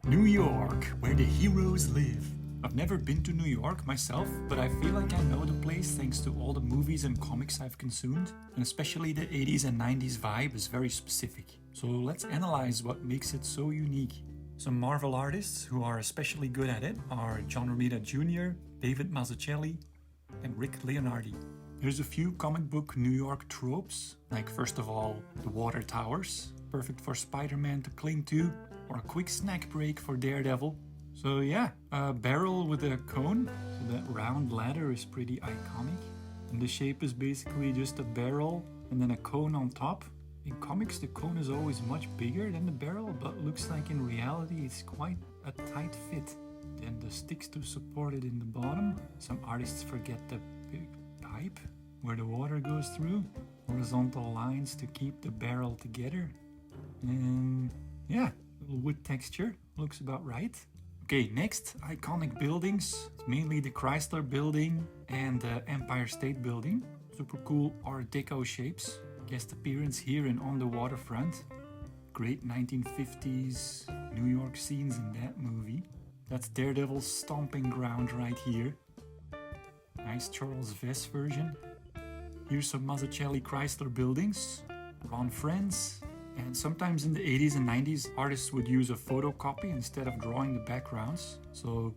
New York, where the heroes live. I've never been to New York myself, but I feel like I know the place thanks to all the movies and comics I've consumed, and especially the 80s and 90s vibe is very specific. So let's analyze what makes it so unique. Some Marvel artists who are especially good at it are John Romita Junior, David Mazzucchelli, and Rick Leonardi. There's a few comic book New York tropes, like first of all, the water towers, perfect for Spider-Man to cling to, or a quick snack break for Daredevil. So yeah, a barrel with a cone, so that round ladder is pretty iconic. And the shape is basically just a barrel and then a cone on top. In comics, the cone is always much bigger than the barrel, but looks like in reality it's quite a tight fit. Then the sticks to support it in the bottom. Some artists forget the big pipe where the water goes through. Horizontal lines to keep the barrel together. And yeah, little wood texture, looks about right. Okay, next, iconic buildings. It's mainly the Chrysler Building and the Empire State Building. Super cool Art Deco shapes. Guest appearance here and on the waterfront. Great 1950s New York scenes in that movie. That's Daredevil's stomping ground right here. Nice Charles Vess version. Here's some Mazzucchelli Chrysler buildings. Ron Friends. And sometimes in the 80s and 90s, artists would use a photocopy instead of drawing the backgrounds. So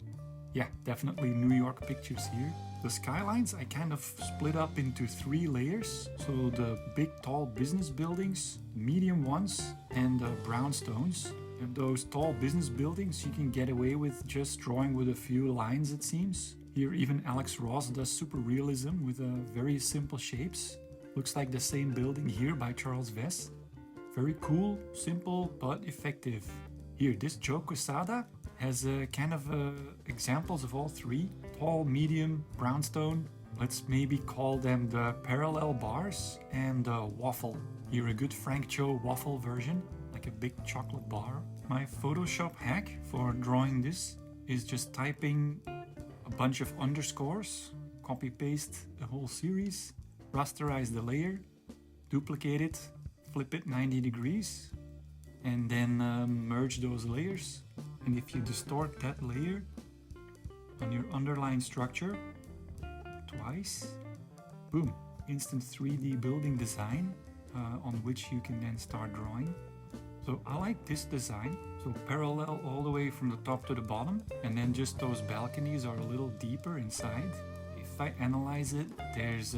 yeah, definitely New York pictures here. The skylines I kind of split up into 3 layers. So the big tall business buildings, medium ones, and the brownstones. And those tall business buildings you can get away with just drawing with a few lines, it seems. Here even Alex Ross does super realism with very simple shapes. Looks like the same building here by Charles Vess. Very cool, simple, but effective. Here, this Joe Quesada has kind of examples of all 3. Tall, medium, brownstone. Let's maybe call them the parallel bars and the waffle. Here, a good Frank Cho waffle version, like a big chocolate bar. My Photoshop hack for drawing this is just typing a bunch of underscores, copy-paste the whole series, rasterize the layer, duplicate it, flip it 90 degrees, and then merge those layers. And if you distort that layer on your underlying structure twice, boom, instant 3D building design on which you can then start drawing. So I like this design, so parallel all the way from the top to the bottom, and then just those balconies are a little deeper inside. If I analyze it, there's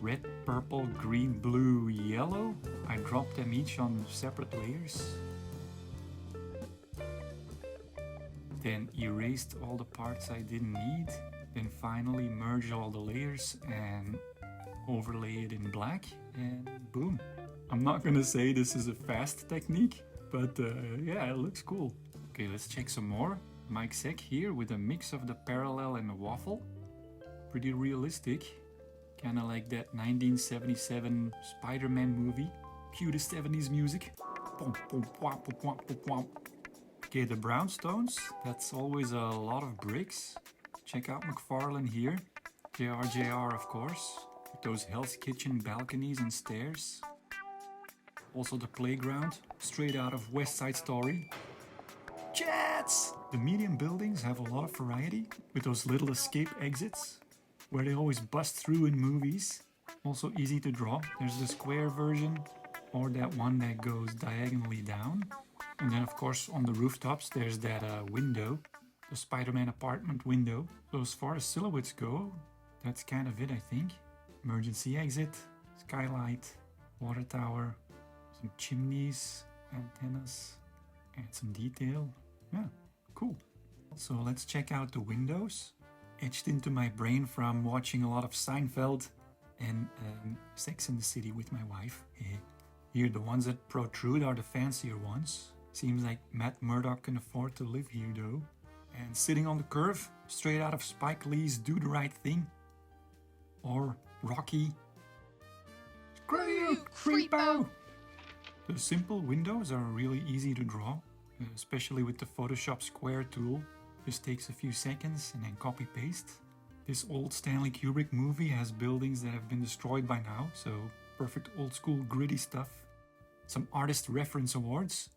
red, purple, green, blue, yellow. I dropped them each on separate layers. Then erased all the parts I didn't need. Then finally merged all the layers and overlay it in black, and boom. I'm not gonna say this is a fast technique, but yeah, it looks cool. Okay, let's check some more. Mike Zeck here with a mix of the parallel and the waffle. Pretty realistic, kinda like that 1977 Spider-Man movie. Cue the 70s music. Okay, the brownstones, that's always a lot of bricks. Check out McFarlane here. JR of course, with those Hell's Kitchen balconies and stairs. Also the playground, straight out of West Side Story. Jets! The medium buildings have a lot of variety, with those little escape exits, where they always bust through in movies. Also easy to draw. There's the square version, or that one that goes diagonally down. And then of course on the rooftops there's that window, the Spider-Man apartment window. So as far as silhouettes go, that's kind of it, I think. Emergency exit, skylight, water tower, some chimneys, antennas, and some detail. Yeah, cool. So let's check out the windows. Etched into my brain from watching a lot of Seinfeld and Sex and the City with my wife. Here, the ones that protrude are the fancier ones. Seems like Matt Murdock can afford to live here though. And sitting on the curve, straight out of Spike Lee's Do the Right Thing. Or Rocky. Screw you, creepo! The simple windows are really easy to draw, especially with the Photoshop Square tool. Just takes a few seconds and then copy paste. This old Stanley Kubrick movie has buildings that have been destroyed by now, so perfect old school gritty stuff. Some artist reference awards.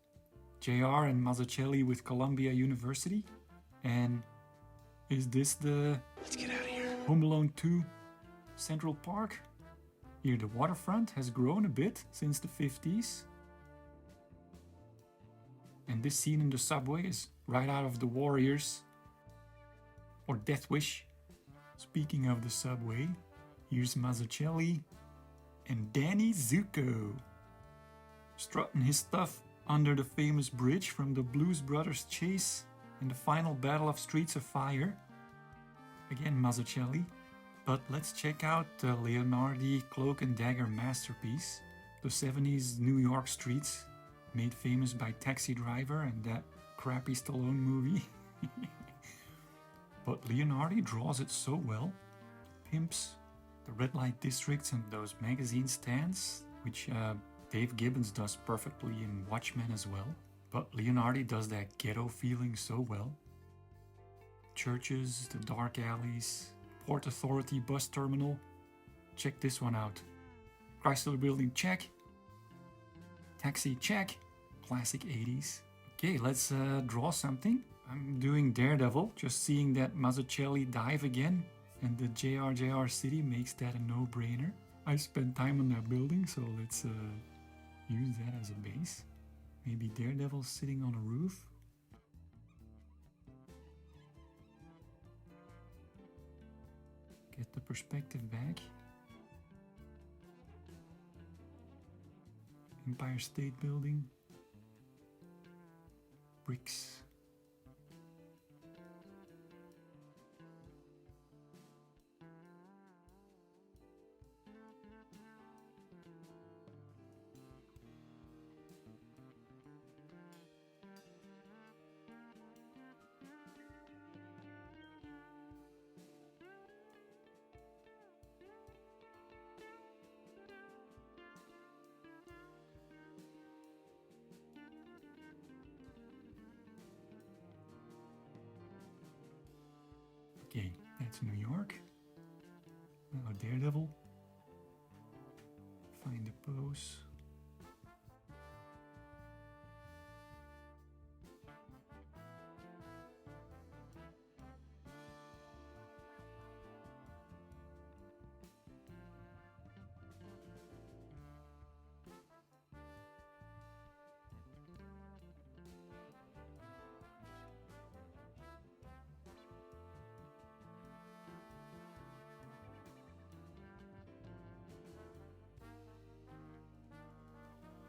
JR and Mazzucchelli with Columbia University. And is this the Let's get out of here. Home Alone 2 Central Park? Here the waterfront has grown a bit since the 50s. And this scene in the subway is right out of The Warriors or Death Wish. Speaking of the subway, here's Mazzucchelli and Danny Zuko strutting his stuff under the famous bridge from the Blues Brothers chase in the final battle of Streets of Fire. Again Mazzucchelli. But let's check out the Leonardi Cloak and Dagger masterpiece, the 70s New York streets, made famous by Taxi Driver and that crappy Stallone movie. But Leonardi draws it so well. Pimps, the red light districts and those magazine stands, which Dave Gibbons does perfectly in Watchmen as well. But Leonardi does that ghetto feeling so well. Churches, the dark alleys, Port Authority bus terminal. Check this one out. Chrysler Building, check. Taxi, check. Classic 80s. Okay, let's draw something. I'm doing Daredevil, just seeing that Mazzucchelli dive again, and the JR City makes that a no-brainer. I spent time on that building, so let's use that as a base. Maybe Daredevil sitting on a roof. Get the perspective back. Empire State Building. Bricks. Okay, that's New York. Now Daredevil. Find the pose.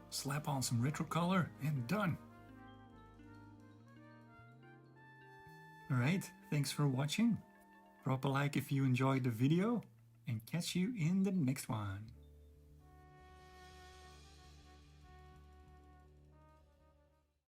Slap on some retro color and done. Alright, thanks for watching. Drop a like if you enjoyed the video and catch you in the next one.